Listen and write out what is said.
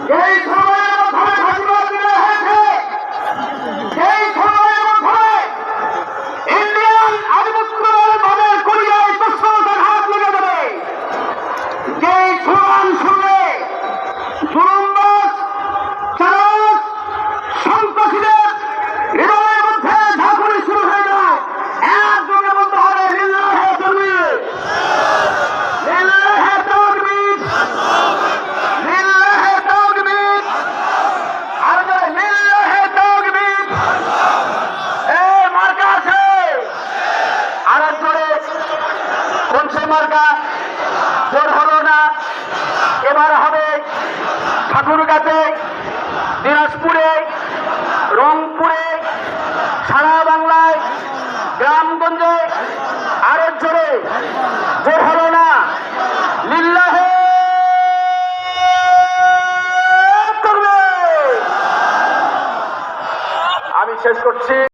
এই সময়ের মধ্যে ঘোষণা দেওয়া হয়েছে, এই সময়ের মধ্যে ইন্ডিয়ান আধিপত্যবাদ দলের কোরিয়ায় তৎসলতার হাত লেগে যাবে। যেই স্লোগান শুনলে জুলুমবাজ চালাক সন্ত্রাসীদের হৃদয়ের মধ্যে ঝাঁকুনি শুরু হয়ে যায়, একজনের মধ্যে হবে লিল্লাহে তাকবীর, লিল্লাহে তাকবীর, লিল্লাহে তাকবীর, আর লিল্লাহে তাকবীর। এই মার্কা আছে, আর জোরে কোন সে মার্কা? জোর হলো না, এবার হবে ঠাকুরগাঁতে, দিনাজপুরে, রংপুরে, সারা বাংলায়, গ্রামগঞ্জে আরো জোরে। জোর হলো না, লিল্লাহে তাকবীর। আমি শেষ করছি।